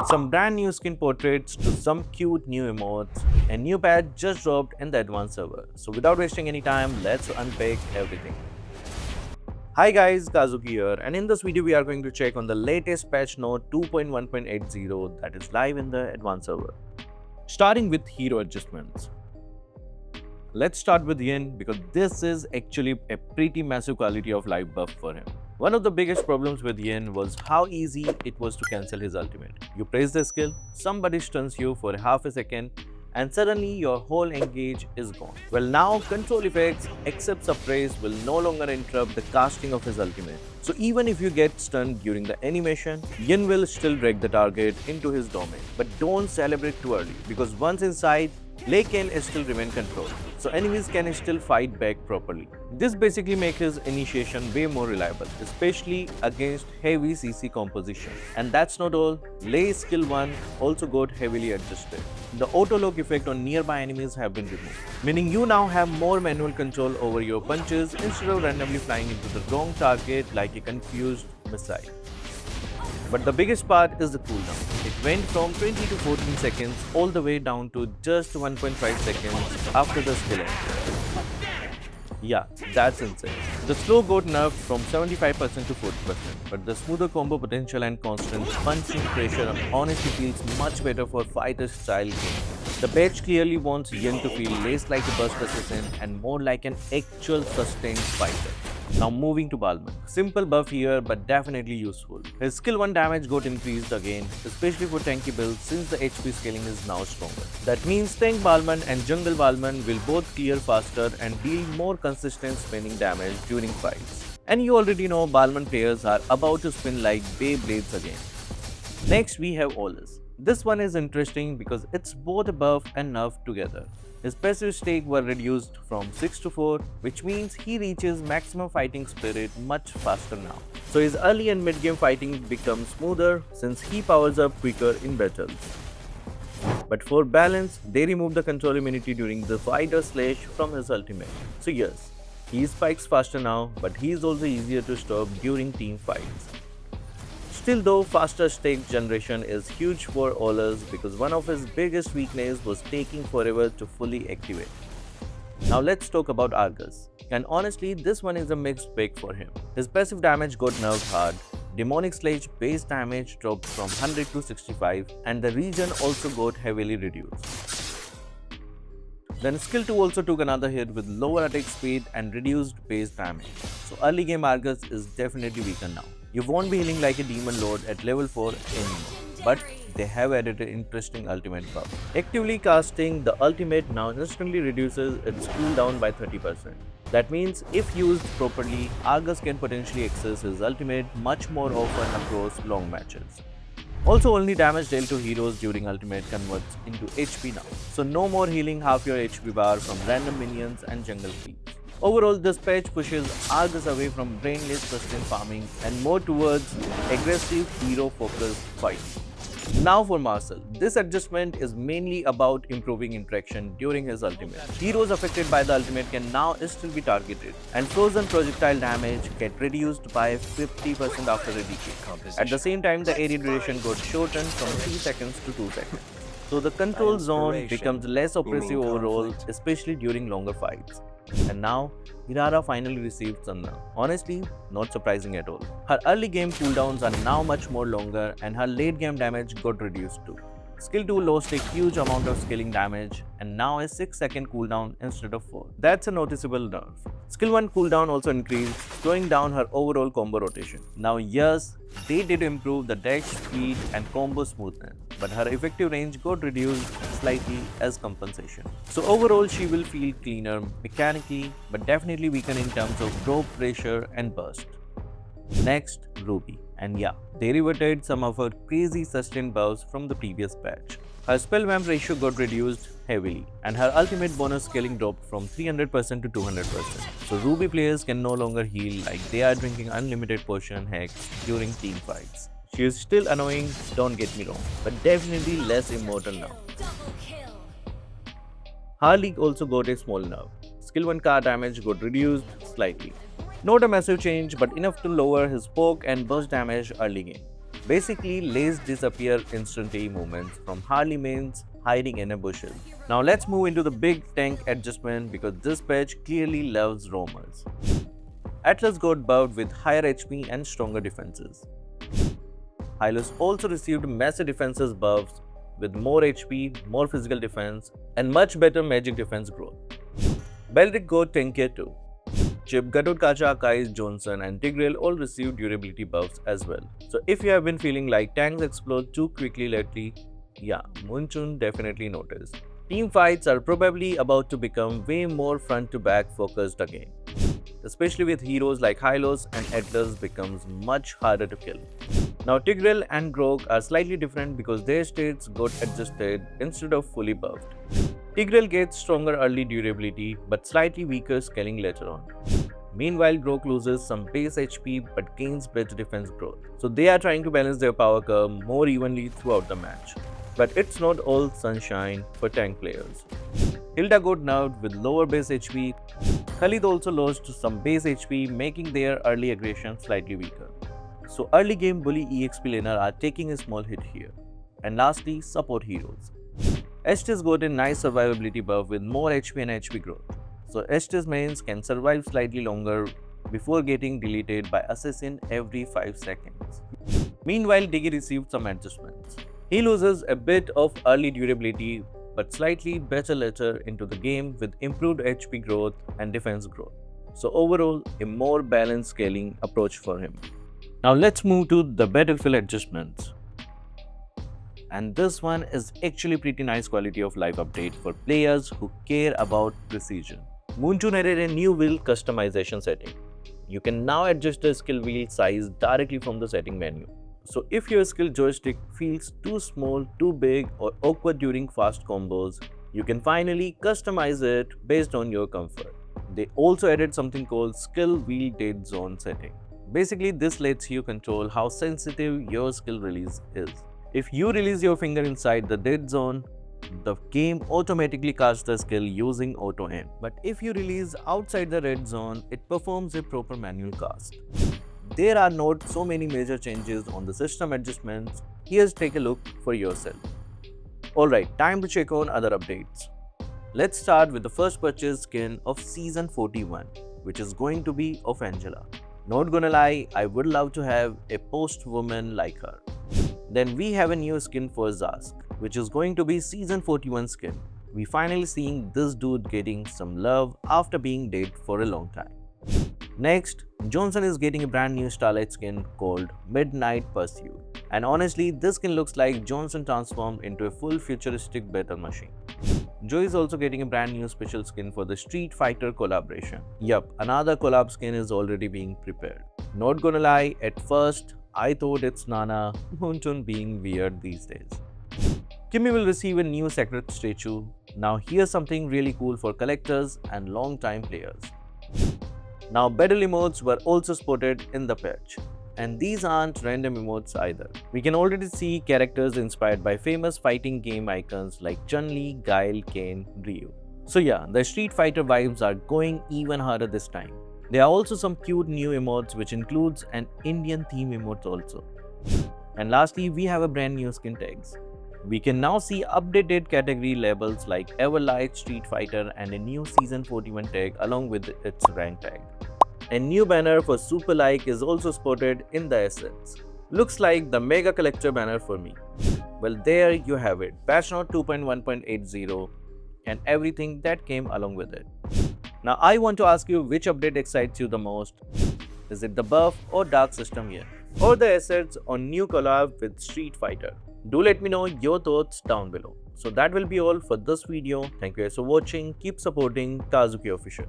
With some brand new skin portraits to some cute new emotes, a new patch just dropped in the advanced server. So without wasting any time, let's unpack everything. Hi guys, Kazuki here, and in this video we are going to check on the latest patch note 2.1.80 that is live in the advanced server. Starting with hero adjustments. Let's start with Yin because this is actually a pretty massive quality of life buff for him. One of the biggest problems with Yin was how easy it was to cancel his ultimate. You press the skill, somebody stuns you for half a second, and suddenly your whole engage is gone. Well, now control effects except suppress will no longer interrupt the casting of his ultimate. So even if you get stunned during the animation, Yin will still drag the target into his domain. But don't celebrate too early because once inside, Lei can still remain controlled, so enemies can still fight back properly. This basically makes his initiation way more reliable, especially against heavy CC composition. And that's not all, Lei's skill 1 also got heavily adjusted. The auto-lock effect on nearby enemies have been removed, meaning you now have more manual control over your punches instead of randomly flying into the wrong target like a confused missile. But the biggest part is the cooldown. It went from 20 to 14 seconds all the way down to just 1.5 seconds after the skill ended. Yeah, that's insane. The slow got nerfed from 75% to 40%, but the smoother combo potential and constant punching pressure honestly feels much better for fighter-style game. The patch clearly wants Yin to feel less like a burst assassin and more like an actual sustained fighter. Now moving to Balman. Simple buff here but definitely useful. His skill 1 damage got increased again, especially for tanky builds since the HP scaling is now stronger. That means tank Balman and jungle Balman will both clear faster and deal more consistent spinning damage during fights. And you already know Balman players are about to spin like Beyblades again. Next we have Olus. This one is interesting because it's both a buff and nerf together. His passive stake were reduced from 6 to 4, which means he reaches maximum fighting spirit much faster now. So his early and mid game fighting becomes smoother since he powers up quicker in battles. But for balance, they remove the control immunity during the fighter slash from his ultimate. So yes, he spikes faster now, but he is also easier to stop during team fights. Still though, faster stake generation is huge for Olus because one of his biggest weaknesses was taking forever to fully activate. Now let's talk about Argus. And honestly, this one is a mixed bag for him. His passive damage got nerfed hard, Demonic Sledge base damage dropped from 100 to 65 and the region also got heavily reduced. Then skill 2 also took another hit with lower attack speed and reduced base damage. So early game Argus is definitely weaker now. You won't be healing like a demon lord at level 4 anymore, but they have added an interesting ultimate buff. Actively casting the ultimate now instantly reduces its cooldown by 30%. That means if used properly, Argus can potentially access his ultimate much more often across long matches. Also, only damage dealt to heroes during ultimate converts into HP now, so no more healing half your HP bar from random minions and jungle creeps. Overall, this patch pushes Argus away from brainless sustain farming and more towards aggressive hero-focused fights. Now for Marcel. This adjustment is mainly about improving interaction during his ultimate. Heroes affected by the ultimate can now still be targeted, and frozen projectile damage get reduced by 50% after a decay. At the same time, the area duration got shortened from 3 seconds to 2 seconds. So the control zone becomes less oppressive overall, especially during longer fights. And now, Hirara finally received some nerf. Honestly, not surprising at all. Her early game cooldowns are now much more longer and her late game damage got reduced too. Skill 2 lost a huge amount of scaling damage and now a 6-second cooldown instead of 4. That's a noticeable nerf. Skill 1 cooldown also increased, slowing down her overall combo rotation. Now yes, they did improve the dash speed and combo smoothness, but her effective range got reduced slightly as compensation. So overall she will feel cleaner mechanically, but definitely weaker in terms of drop pressure and burst. Next, Ruby. And yeah, they reverted some of her crazy sustain buffs from the previous patch. Her spell vamp ratio got reduced heavily and her ultimate bonus scaling dropped from 300% to 200%. So Ruby players can no longer heal like they are drinking unlimited potion hacks during team fights. She is still annoying, don't get me wrong, but definitely less immortal now. Harley also got a small nerf. Skill 1 car damage got reduced slightly. Not a massive change, but enough to lower his poke and burst damage early game. Basically, lays disappear instantly movements from Harley mains hiding in a bushel. Now let's move into the big tank adjustment because this patch clearly loves roamers. Atlas got buffed with higher HP and stronger defenses. Hylos also received massive defenses buffs with more HP, more physical defense, and much better magic defense growth. Belric got tankier too. Chip, Gatot Kacha, Kais, Johnson, and Tigreal all received durability buffs as well. So if you have been feeling like tanks explode too quickly lately, yeah, Munchun definitely noticed. Team fights are probably about to become way more front-to-back focused again. Especially with heroes like Hylos and Atlas becomes much harder to kill. Now Tigreal and Grog are slightly different because their states got adjusted instead of fully buffed. Tigreal gets stronger early durability but slightly weaker scaling later on. Meanwhile, Grog loses some base HP but gains better defense growth. So they are trying to balance their power curve more evenly throughout the match. But it's not all sunshine for tank players. Hilda got nerfed with lower base HP. Khalid also lost some base HP, making their early aggression slightly weaker. So early game bully EXP laner are taking a small hit here. And lastly, support heroes. Estes got a nice survivability buff with more HP and HP growth. So Estes mains can survive slightly longer before getting deleted by assassin every 5 seconds. Meanwhile, Diggy received some adjustments. He loses a bit of early durability but slightly better later into the game with improved HP growth and defense growth. So overall, a more balanced scaling approach for him. Now let's move to the battlefield adjustments. And this one is actually pretty nice quality of life update for players who care about precision. Munchun added a new wheel customization setting. You can now adjust the skill wheel size directly from the setting menu. So if your skill joystick feels too small, too big or awkward during fast combos, you can finally customize it based on your comfort. They also added something called skill wheel dead zone setting. Basically, this lets you control how sensitive your skill release is. If you release your finger inside the dead zone, the game automatically casts the skill using auto aim. But if you release outside the red zone, it performs a proper manual cast. There are not so many major changes on the system adjustments. Here's take a look for yourself. Alright, time to check on other updates. Let's start with the first purchase skin of Season 41, which is going to be of Angela. Not gonna lie, I would love to have a post-woman like her. Then we have a new skin for Zask, which is going to be Season 41 skin. We finally seeing this dude getting some love after being dead for a long time. Next, Johnson is getting a brand new Starlight skin called Midnight Pursuit. And honestly, this skin looks like Johnson transformed into a full futuristic battle machine. Joe is also getting a brand new special skin for the Street Fighter collaboration. Yup, another collab skin is already being prepared. Not gonna lie, at first, I thought it's Nana, Munchun being weird these days. Kimmy will receive a new sacred statue. Now here's something really cool for collectors and long-time players. Now battle emotes were also spotted in the patch. And these aren't random emotes either. We can already see characters inspired by famous fighting game icons like Chun-Li, Guile, Kane, Ryu. So yeah, the Street Fighter vibes are going even harder this time. There are also some cute new emotes which includes an Indian theme emote also. And lastly, we have a brand new skin tags. We can now see updated category labels like Everlight, Street Fighter and a new Season 41 tag along with its rank tag. A new banner for Super Like is also spotted in the assets. Looks like the Mega Collector banner for me. Well, there you have it, patch note 2.1.80 and everything that came along with it. Now I want to ask you which update excites you the most. Is it the buff or dark system here? Or the assets on new collab with Street Fighter? Do let me know your thoughts down below. So that will be all for this video. Thank you guys for watching. Keep supporting Kazuki Official.